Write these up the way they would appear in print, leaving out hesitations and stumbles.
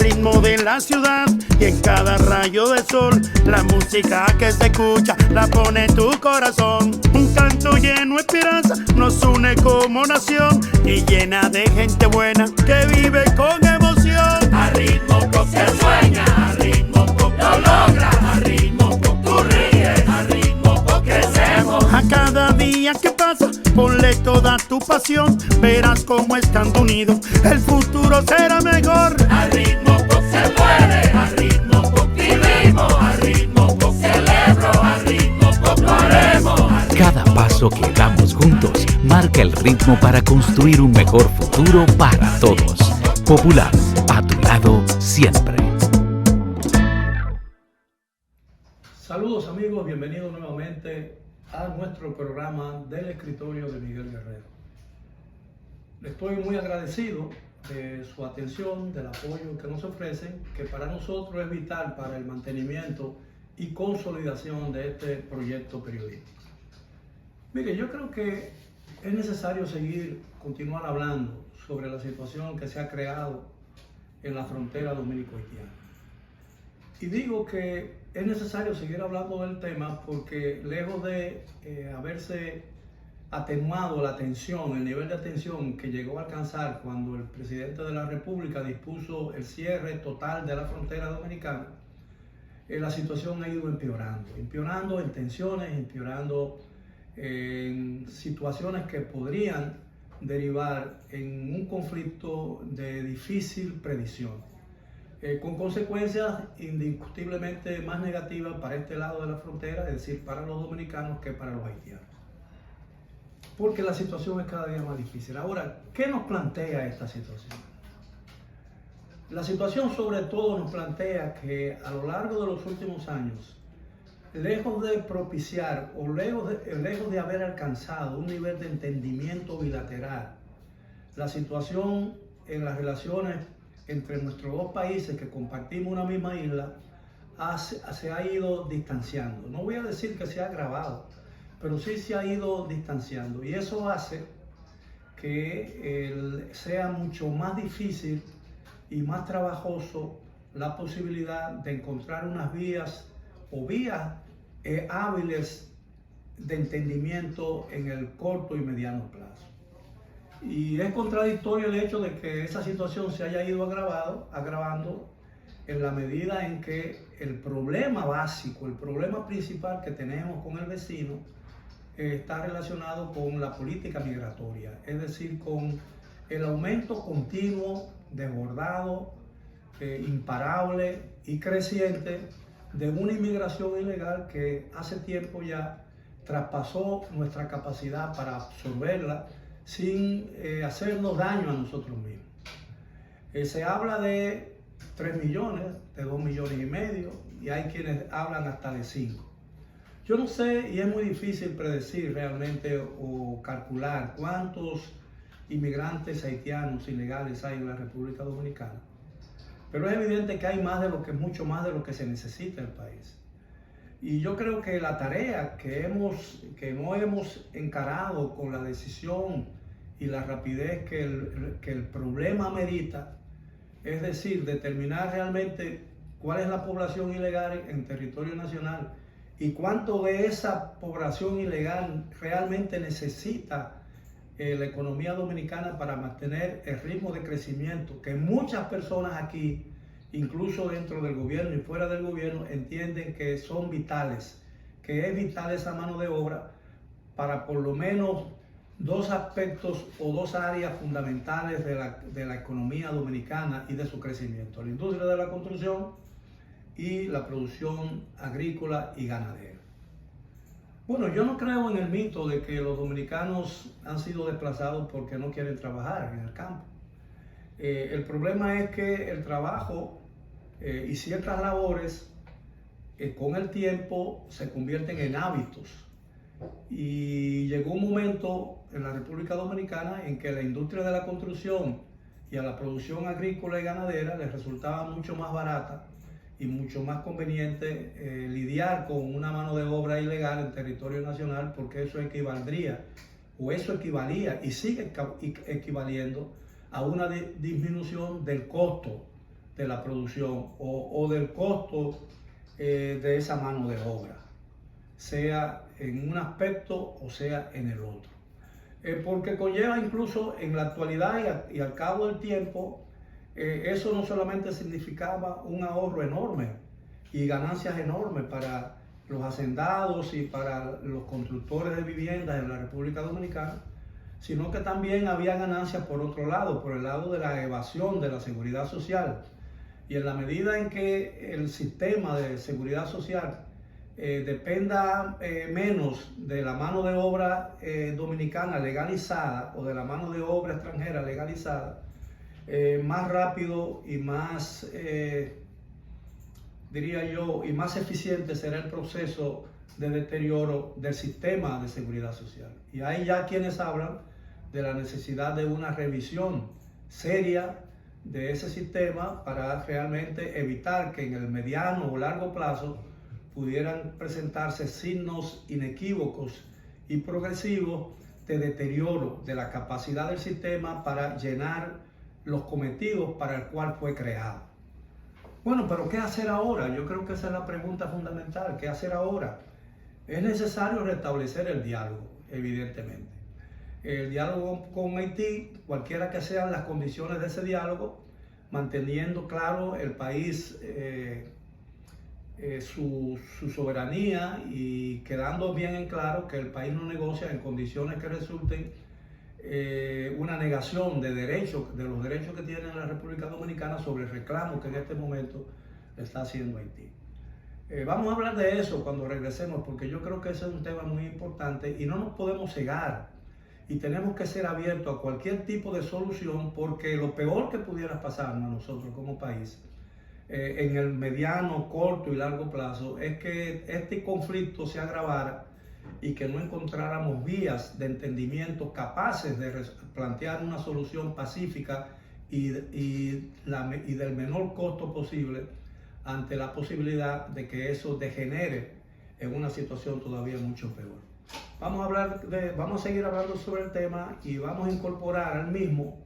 ritmo de la ciudad y en cada rayo de sol, la música que se escucha la pone tu corazón. Un canto lleno de esperanza nos une como nación y llena de gente buena que vive con emoción. A ritmo pop se sueña, a ritmo pop lo logra, a ritmo pop tú ríes, a ritmo pop crecemos. A cada día que pasa, ponle toda tu pasión, verás cómo estando unidos el futuro será mejor. A ritmo pop se puede, a ritmo pop vivimos, a ritmo pop celebro, a ritmo pop lo haremos. Cada paso que damos juntos marca el ritmo para construir un mejor futuro para todos. Popular, a tu lado siempre. Saludos amigos, bienvenidos nuevamente a nuestro programa del escritorio de Miguel Guerrero. Estoy muy agradecido de su atención, del apoyo que nos ofrecen, que para nosotros es vital para el mantenimiento y consolidación de este proyecto periodístico. Mire, yo creo que es necesario continuar hablando sobre la situación que se ha creado en la frontera dominico-haitiana. Y digo que es necesario seguir hablando del tema porque lejos de haberse atenuado la tensión, el nivel de tensión que llegó a alcanzar cuando el presidente de la República dispuso el cierre total de la frontera dominicana, la situación ha ido empeorando en tensiones, empeorando en situaciones que podrían derivar en un conflicto de difícil predicción. Con consecuencias indiscutiblemente más negativas para este lado de la frontera, es decir, para los dominicanos que para los haitianos. Porque la situación es cada día más difícil. Ahora, ¿qué nos plantea esta situación? La situación sobre todo nos plantea que a lo largo de los últimos años, lejos de propiciar o lejos de haber alcanzado un nivel de entendimiento bilateral, la situación en las relaciones entre nuestros dos países que compartimos una misma isla se ha ido distanciando. No voy a decir que se ha agravado, pero sí se ha ido distanciando. Y eso hace que sea mucho más difícil y más trabajoso la posibilidad de encontrar unas vías hábiles de entendimiento en el corto y mediano plazo. Y es contradictorio el hecho de que esa situación se haya ido agravando en la medida en que el problema básico, el problema principal que tenemos con el vecino está relacionado con la política migratoria, es decir, con el aumento continuo, desbordado, imparable y creciente de una inmigración ilegal que hace tiempo ya traspasó nuestra capacidad para absorberla sin hacernos daño a nosotros mismos. Se habla de 3 millones, de 2 millones y medio, y hay quienes hablan hasta de 5. Yo no sé, y es muy difícil predecir realmente o calcular cuántos inmigrantes haitianos ilegales hay en la República Dominicana, pero es evidente que hay mucho más de lo que se necesita en el país. Y yo creo que la tarea que no hemos encarado con la decisión y la rapidez que el problema amerita, es decir, determinar realmente cuál es la población ilegal en territorio nacional y cuánto de esa población ilegal realmente necesita la economía dominicana para mantener el ritmo de crecimiento que muchas personas aquí, incluso dentro del gobierno y fuera del gobierno, entienden que son vitales, que es vital esa mano de obra para por lo menos dos aspectos o dos áreas fundamentales de la economía dominicana y de su crecimiento: la industria de la construcción y la producción agrícola y ganadera. Bueno, yo no creo en el mito de que los dominicanos han sido desplazados porque no quieren trabajar en el campo. El problema es que el trabajo y ciertas labores con el tiempo se convierten en hábitos. Y llegó un momento en la República Dominicana en que la industria de la construcción y a la producción agrícola y ganadera les resultaba mucho más barata y mucho más conveniente lidiar con una mano de obra ilegal en territorio nacional, porque eso equivalía y sigue equivaliendo a una disminución del costo de la producción o del costo de esa mano de obra, sea en un aspecto o sea en el otro. Porque conlleva incluso en la actualidad y al cabo del tiempo, eso no solamente significaba un ahorro enorme y ganancias enormes para los hacendados y para los constructores de viviendas en la República Dominicana, sino que también había ganancias por otro lado, por el lado de la evasión de la seguridad social. Y en la medida en que el sistema de seguridad social dependa menos de la mano de obra dominicana legalizada o de la mano de obra extranjera legalizada, más rápido y más, diría yo, y más eficiente será el proceso de deterioro del sistema de seguridad social. Y hay ya quienes hablan de la necesidad de una revisión seria de ese sistema para realmente evitar que en el mediano o largo plazo pudieran presentarse signos inequívocos y progresivos de deterioro de la capacidad del sistema para llenar los cometidos para el cual fue creado. Bueno, pero ¿qué hacer ahora? Yo creo que esa es la pregunta fundamental. ¿Qué hacer ahora? Es necesario restablecer el diálogo, evidentemente. El diálogo con Haití, cualquiera que sean las condiciones de ese diálogo, manteniendo claro el país su soberanía y quedando bien en claro que el país no negocia en condiciones que resulten una negación de derechos, de los derechos que tiene la República Dominicana sobre el reclamo que en este momento le está haciendo Haití. Vamos a hablar de eso cuando regresemos, porque yo creo que ese es un tema muy importante y no nos podemos cegar y tenemos que ser abiertos a cualquier tipo de solución, porque lo peor que pudiera pasarnos a nosotros como país en el mediano, corto y largo plazo es que este conflicto se agravara y que no encontráramos vías de entendimiento capaces de plantear una solución pacífica y del menor costo posible ante la posibilidad de que eso degenere en una situación todavía mucho peor. Vamos a seguir hablando sobre el tema y vamos a incorporar al mismo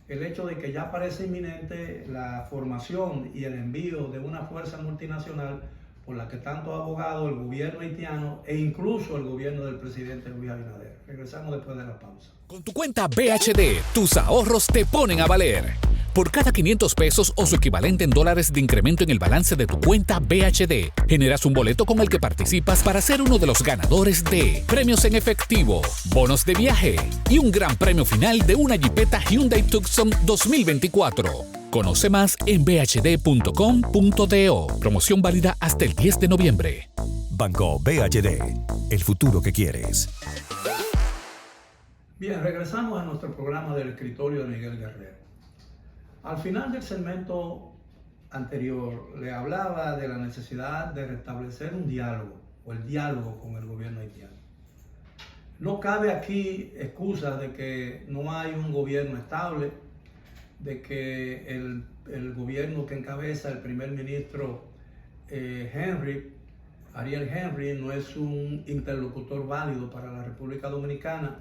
el hecho de que ya parece inminente la formación y el envío de una fuerza multinacional por la que tanto ha abogado el gobierno haitiano e incluso el gobierno del presidente Luis Abinader. Regresamos después de la pausa. Con tu cuenta BHD, tus ahorros te ponen a valer. Por cada 500 pesos o su equivalente en dólares de incremento en el balance de tu cuenta BHD, generas un boleto con el que participas para ser uno de los ganadores de premios en efectivo, bonos de viaje y un gran premio final de una Jeepeta Hyundai Tucson 2024. Conoce más en bhd.com.do. Promoción válida hasta el 10 de noviembre. Banco BHD, el futuro que quieres. Bien, regresamos a nuestro programa del escritorio de Miguel Guerrero. Al final del segmento anterior le hablaba de la necesidad de restablecer un diálogo o el diálogo con el gobierno haitiano. No cabe aquí excusa de que no hay un gobierno estable, de que el gobierno que encabeza el primer ministro Ariel Henry, no es un interlocutor válido para la República Dominicana.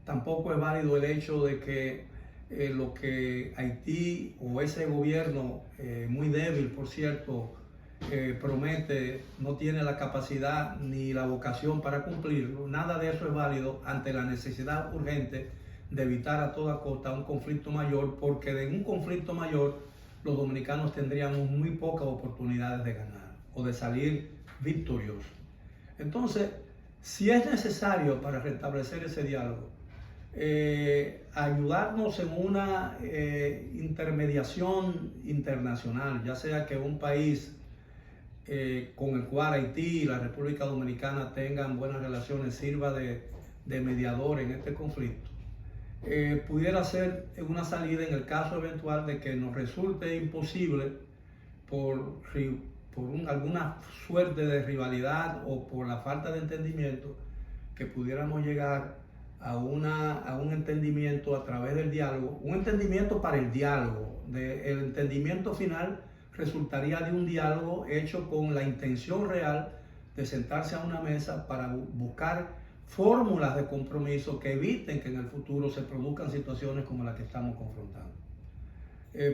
Tampoco es válido el hecho de que lo que Haití o ese gobierno, muy débil por cierto, promete, no tiene la capacidad ni la vocación para cumplirlo. Nada de eso es válido ante la necesidad urgente de evitar a toda costa un conflicto mayor, porque de un conflicto mayor los dominicanos tendríamos muy pocas oportunidades de ganar o de salir victoriosos. Entonces, si es necesario para restablecer ese diálogo, ayudarnos en una intermediación internacional, ya sea que un país con el cual Haití y la República Dominicana tengan buenas relaciones sirva de mediador en este conflicto, pudiera ser una salida en el caso eventual de que nos resulte imposible por alguna suerte de rivalidad o por la falta de entendimiento, que pudiéramos llegar a un entendimiento a través del diálogo, un entendimiento para el diálogo. El entendimiento final resultaría de un diálogo hecho con la intención real de sentarse a una mesa para buscar fórmulas de compromiso que eviten que en el futuro se produzcan situaciones como las que estamos confrontando.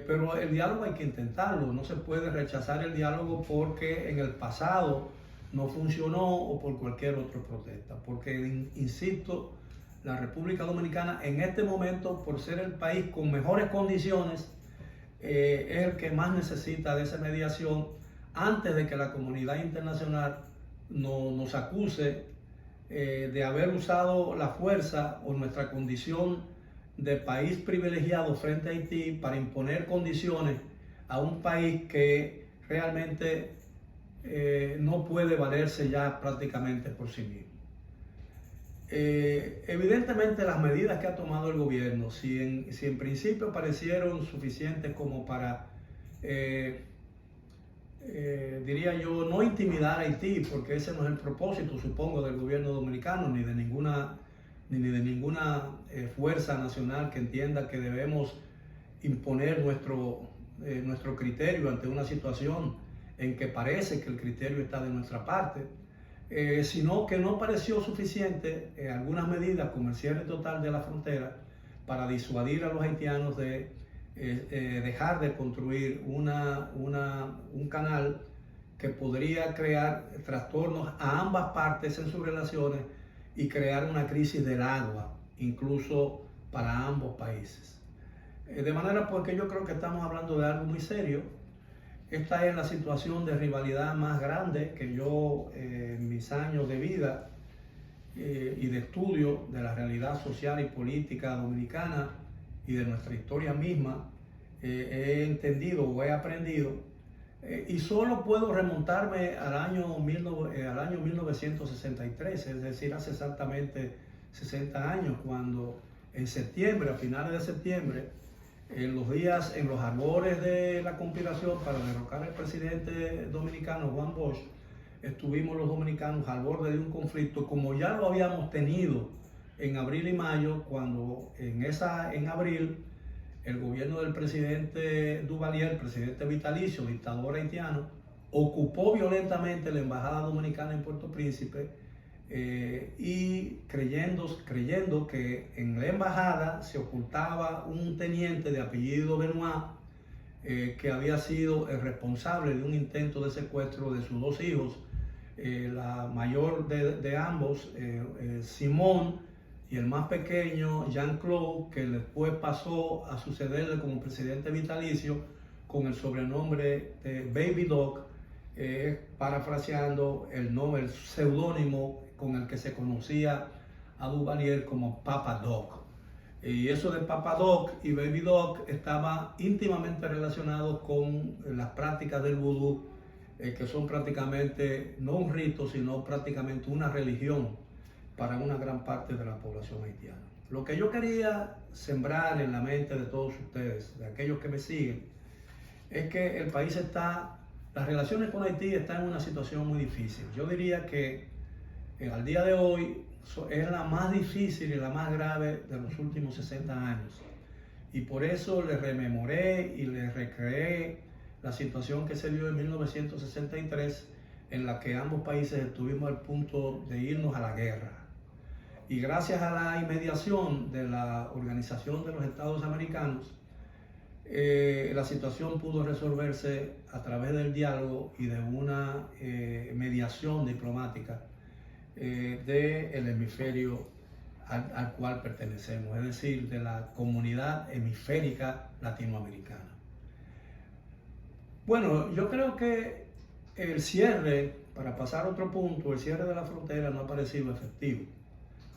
Pero el diálogo hay que intentarlo, no se puede rechazar el diálogo porque en el pasado no funcionó o por cualquier otra protesta, porque, insisto, la República Dominicana en este momento, por ser el país con mejores condiciones, es el que más necesita de esa mediación antes de que la comunidad internacional nos acuse de haber usado la fuerza o nuestra condición de país privilegiado frente a Haití para imponer condiciones a un país que realmente no puede valerse ya prácticamente por sí mismo. Evidentemente las medidas que ha tomado el gobierno, si en principio parecieron suficientes como para, diría yo, no intimidar a Haití, porque ese no es el propósito, supongo, del gobierno dominicano, ni de ninguna fuerza nacional que entienda que debemos imponer nuestro criterio ante una situación en que parece que el criterio está de nuestra parte, sino que no pareció suficiente algunas medidas como el cierre total de la frontera para disuadir a los haitianos de dejar de construir un canal que podría crear trastornos a ambas partes en sus relaciones y crear una crisis del agua, incluso para ambos países. De manera pues que yo creo que estamos hablando de algo muy serio. Esta es la situación de rivalidad más grande que yo en mis años de vida y de estudio de la realidad social y política dominicana y de nuestra historia misma he entendido o he aprendido. Y solo puedo remontarme al año 1963, es decir, hace exactamente 60 años, cuando en septiembre, a finales de septiembre, en los albores de la conspiración para derrocar al presidente dominicano Juan Bosch, estuvimos los dominicanos al borde de un conflicto como ya lo habíamos tenido en abril y mayo, cuando en abril el gobierno del presidente Duvalier, presidente vitalicio, dictador haitiano, ocupó violentamente la embajada dominicana en Puerto Príncipe y creyendo que en la embajada se ocultaba un teniente de apellido Benoit que había sido el responsable de un intento de secuestro de sus dos hijos, la mayor de ambos, Simón, y el más pequeño, Jean-Claude, que después pasó a sucederle como presidente vitalicio con el sobrenombre de Baby Doc, parafraseando el seudónimo con el que se conocía a Duvalier como Papa Doc. Y eso de Papa Doc y Baby Doc estaba íntimamente relacionado con las prácticas del vudú, que son prácticamente no un rito, sino prácticamente una religión para una gran parte de la población haitiana. Lo que yo quería sembrar en la mente de todos ustedes, de aquellos que me siguen, es que las relaciones con Haití están en una situación muy difícil. Yo diría que al día de hoy es la más difícil y la más grave de los últimos 60 años. Y por eso les rememoré y les recreé la situación que se dio en 1963, en la que ambos países estuvimos al punto de irnos a la guerra. Y gracias a la inmediación de la Organización de los Estados Americanos, la situación pudo resolverse a través del diálogo y de una mediación diplomática del hemisferio al cual pertenecemos, es decir, de la comunidad hemisférica latinoamericana. Bueno, yo creo que el cierre, para pasar a otro punto, el cierre de la frontera no ha parecido efectivo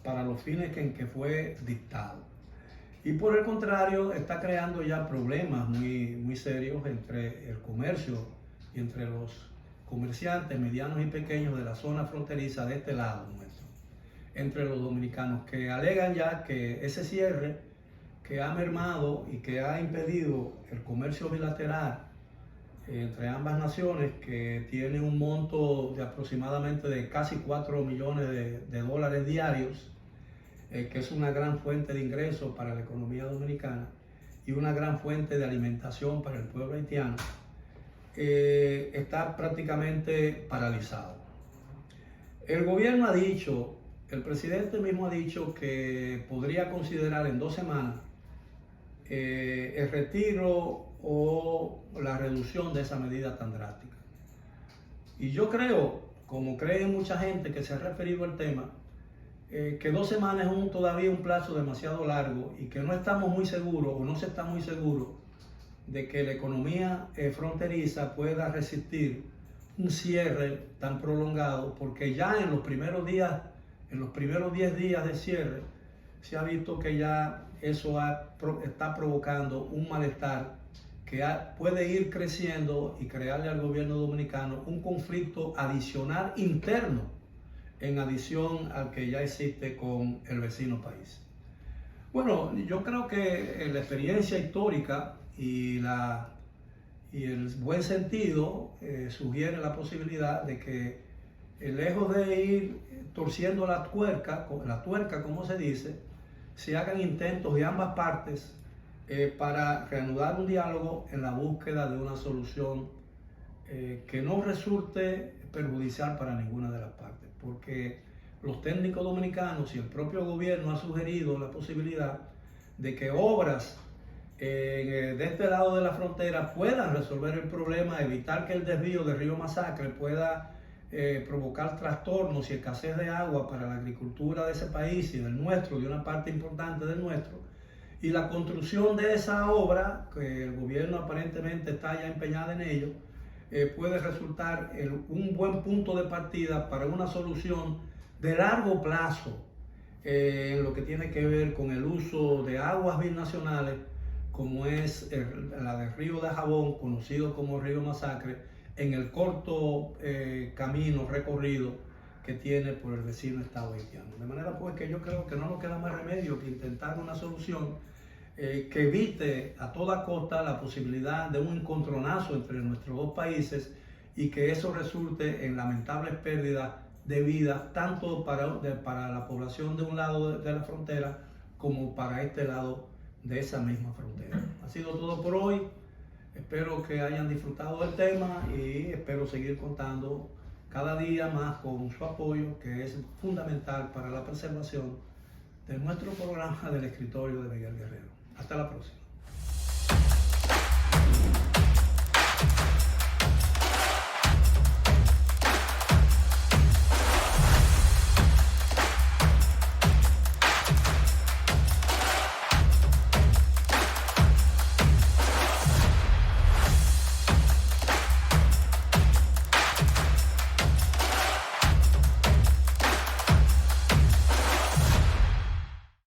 para los fines en que fue dictado. Y por el contrario, está creando ya problemas muy serios entre el comercio y entre los comerciantes medianos y pequeños de la zona fronteriza de este lado nuestro, entre los dominicanos, que alegan ya que ese cierre que ha mermado y que ha impedido el comercio bilateral entre ambas naciones, que tiene un monto de aproximadamente de casi 4 millones de dólares diarios, que es una gran fuente de ingresos para la economía dominicana y una gran fuente de alimentación para el pueblo haitiano, está prácticamente paralizado. El gobierno ha dicho, el presidente mismo ha dicho que podría considerar en 2 semanas el retiro o la reducción de esa medida tan drástica. Y yo creo, como cree mucha gente que se ha referido al tema, que 2 semanas es todavía un plazo demasiado largo y que no estamos muy seguros o no se está muy seguro de que la economía fronteriza pueda resistir un cierre tan prolongado, porque ya en los primeros 10 días de cierre se ha visto que ya eso está provocando un malestar que puede ir creciendo y crearle al gobierno dominicano un conflicto adicional interno en adición al que ya existe con el vecino país. Bueno, yo creo que la experiencia histórica y el buen sentido sugiere la posibilidad de que, lejos de ir torciendo la tuerca como se dice, se hagan intentos de ambas partes para reanudar un diálogo en la búsqueda de una solución que no resulte perjudicial para ninguna de las partes, porque los técnicos dominicanos y el propio gobierno han sugerido la posibilidad de que obras de este lado de la frontera puedan resolver el problema, evitar que el desvío del río Masacre pueda provocar trastornos y escasez de agua para la agricultura de ese país y del nuestro, de una parte importante del nuestro, y la construcción de esa obra, que el gobierno aparentemente está ya empeñado en ello, puede resultar un buen punto de partida para una solución de largo plazo en lo que tiene que ver con el uso de aguas binacionales, como es la del río de Jabón, conocido como río Masacre, en el corto camino recorrido que tiene por el vecino estado haitiano. De manera pues que yo creo que no nos queda más remedio que intentar una solución que evite a toda costa la posibilidad de un encontronazo entre nuestros dos países y que eso resulte en lamentables pérdidas de vida, tanto para la población de un lado de la frontera como para este lado de esa misma frontera. Ha sido todo por hoy. Espero que hayan disfrutado del tema y espero seguir contando cada día más con su apoyo, que es fundamental para la preservación de nuestro programa del escritorio de Miguel Guerrero. Hasta la próxima.